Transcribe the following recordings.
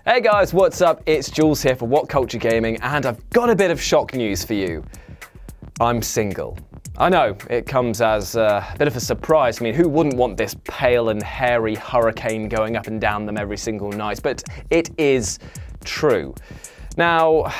Hey guys, what's up? It's Jules here for WhatCulture Gaming, and I've got a bit of shock news for you. I'm single. I know, it comes as a bit of a surprise. I mean, who wouldn't want this pale and hairy hurricane going up and down them every single night? But it is true. Now,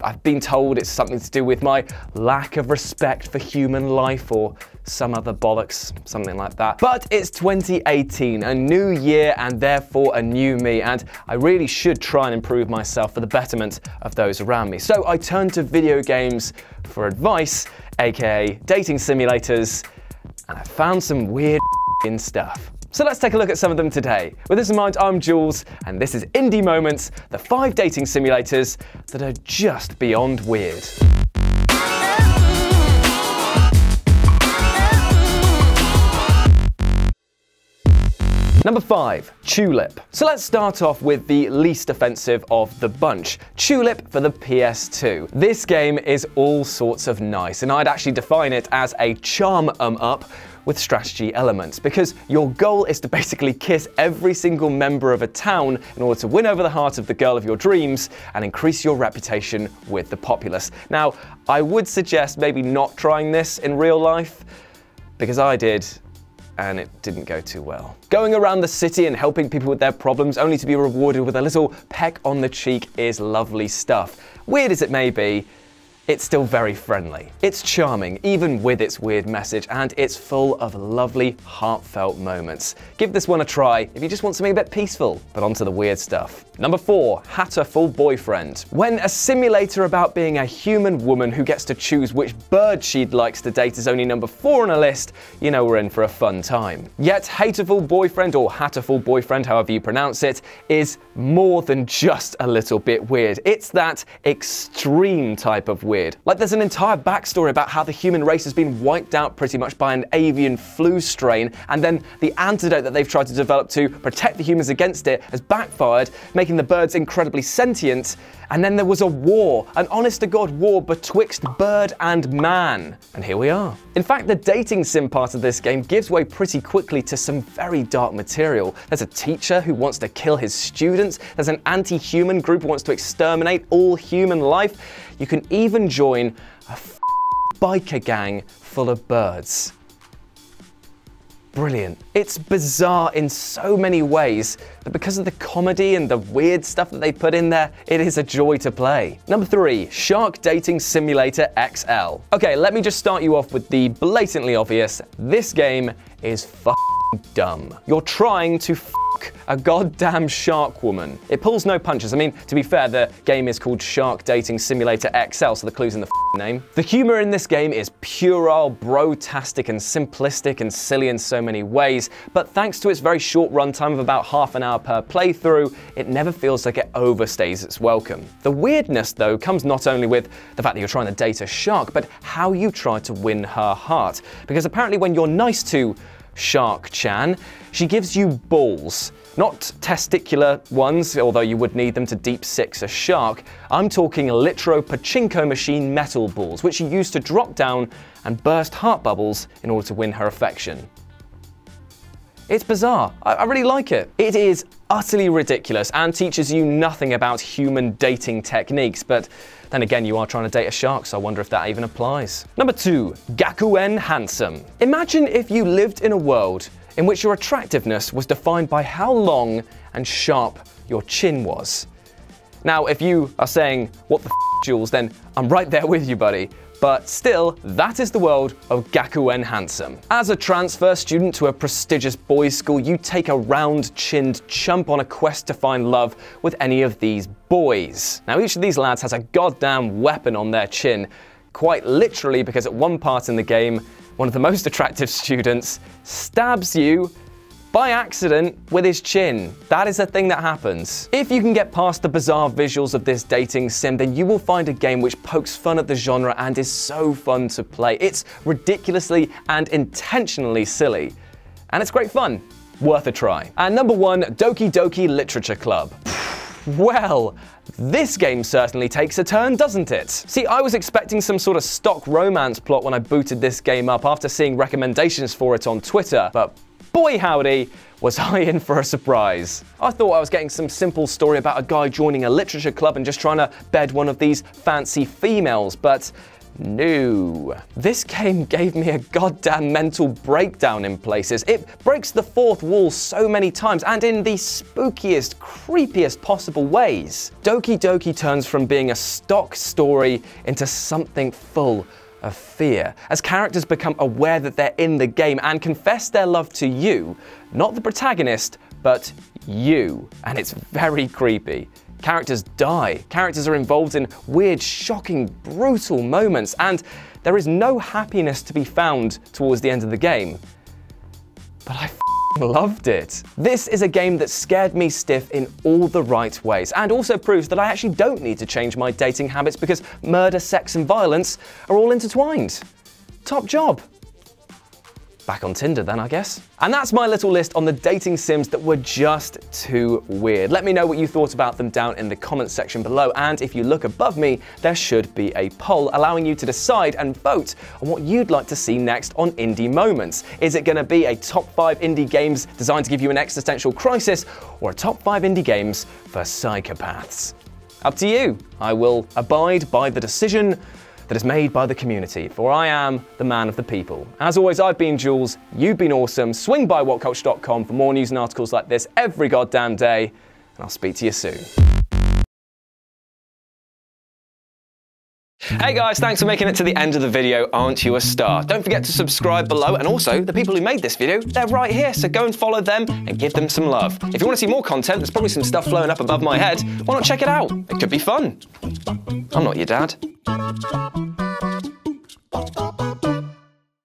I've been told it's something to do with my lack of respect for human life or some other bollocks, something like that. But it's 2018, a new year and therefore a new me, and I really should try and improve myself for the betterment of those around me. So I turned to video games for advice, aka dating simulators, and I found some weird stuff. So let's take a look at some of them today. With this in mind, I'm Jules, and this is Indie Moments, the 5 dating simulators that are just beyond weird. Number 5, Tulip. So let's start off with the least offensive of the bunch, Tulip for the PS2. This game is all sorts of nice, and I'd actually define it as a charm up with strategy elements, because your goal is to basically kiss every single member of a town in order to win over the heart of the girl of your dreams and increase your reputation with the populace. Now, I would suggest maybe not trying this in real life, because I did, and it didn't go too well. Going around the city and helping people with their problems only to be rewarded with a little peck on the cheek is lovely stuff. Weird as it may be, it's still very friendly. It's charming, even with its weird message, and it's full of lovely, heartfelt moments. Give this one a try if you just want something a bit peaceful. But on to the weird stuff. Number 4, Hatoful Boyfriend. When a simulator about being a human woman who gets to choose which bird she'd likes to date is only number 4 on a list, you know we're in for a fun time. Yet Hatoful Boyfriend, or Hatoful Boyfriend, however you pronounce it, is more than just a little bit weird. It's that extreme type of weird. Like there's an entire backstory about how the human race has been wiped out pretty much by an avian flu strain, and then the antidote that they've tried to develop to protect the humans against it has backfired, making the birds incredibly sentient. And then there was a war, an honest-to-God war betwixt bird and man. And here we are. In fact, the dating sim part of this game gives way pretty quickly to some very dark material. There's a teacher who wants to kill his students. There's an anti-human group who wants to exterminate all human life. You can even join a biker gang full of birds. Brilliant. It's bizarre in so many ways, but because of the comedy and the weird stuff that they put in there, it is a joy to play. Number 3, Shark Dating Simulator XL. Okay, let me just start you off with the blatantly obvious. This game is f***ing dumb. You're trying to a goddamn shark woman. It pulls no punches. I mean, to be fair, the game is called Shark Dating Simulator XL, so the clue's in the name. The humor in this game is puerile, bro-tastic, and simplistic and silly in so many ways, but thanks to its very short runtime of about half an hour per playthrough, it never feels like it overstays its welcome. The weirdness, though, comes not only with the fact that you're trying to date a shark, but how you try to win her heart. Because apparently when you're nice to Shark-chan, she gives you balls. Not testicular ones, although you would need them to deep six a shark. I'm talking literal pachinko machine metal balls, which you use to drop down and burst heart bubbles in order to win her affection. It's bizarre. I really like it. It is utterly ridiculous and teaches you nothing about human dating techniques, but then again, you are trying to date a shark, so I wonder if that even applies. Number 2, Gakuen Handsome. Imagine if you lived in a world in which your attractiveness was defined by how long and sharp your chin was. Now, if you are saying, what the f, Jules, then I'm right there with you, buddy. But still, that is the world of Gakuen Handsome. As a transfer student to a prestigious boys' school, you take a round-chinned chump on a quest to find love with any of these boys. Now, each of these lads has a goddamn weapon on their chin, quite literally because at one part in the game, one of the most attractive students stabs you by accident with his chin. That is a thing that happens. If you can get past the bizarre visuals of this dating sim, then you will find a game which pokes fun at the genre and is so fun to play. It's ridiculously and intentionally silly. And it's great fun. Worth a try. And number 1, DokiDoki Literature Club. Well, this game certainly takes a turn, doesn't it? See, I was expecting some sort of stock romance plot when I booted this game up after seeing recommendations for it on Twitter, but boy howdy, was I in for a surprise. I thought I was getting some simple story about a guy joining a literature club and just trying to bed one of these fancy females, but no. This game gave me a goddamn mental breakdown in places. It breaks the fourth wall so many times, and in the spookiest, creepiest possible ways. DokiDoki turns from being a stock story into something full of fear, as characters become aware that they're in the game and confess their love to you, not the protagonist, but you. And it's very creepy. Characters die, characters are involved in weird, shocking, brutal moments, and there is no happiness to be found towards the end of the game. But I loved it. This is a game that scared me stiff in all the right ways, and also proves that I actually don't need to change my dating habits because murder, sex, and violence are all intertwined. Top job. Back on Tinder then, I guess. And that's my little list on the dating sims that were just too weird. Let me know what you thought about them down in the comments section below, and if you look above me, there should be a poll allowing you to decide and vote on what you'd like to see next on Indie Moments. Is it going to be a top 5 indie games designed to give you an existential crisis, or a top 5 indie games for psychopaths? Up to you. I will abide by the decision that is made by the community, for I am the man of the people. As always, I've been Jules, you've been awesome. Swing by WhatCulture.com for more news and articles like this every goddamn day, and I'll speak to you soon. Hey guys, thanks for making it to the end of the video. Aren't you a star? Don't forget to subscribe below, and also the people who made this video, they're right here, so go and follow them and give them some love. If you want to see more content, there's probably some stuff flowing up above my head. Why not check it out? It could be fun. I'm not your dad.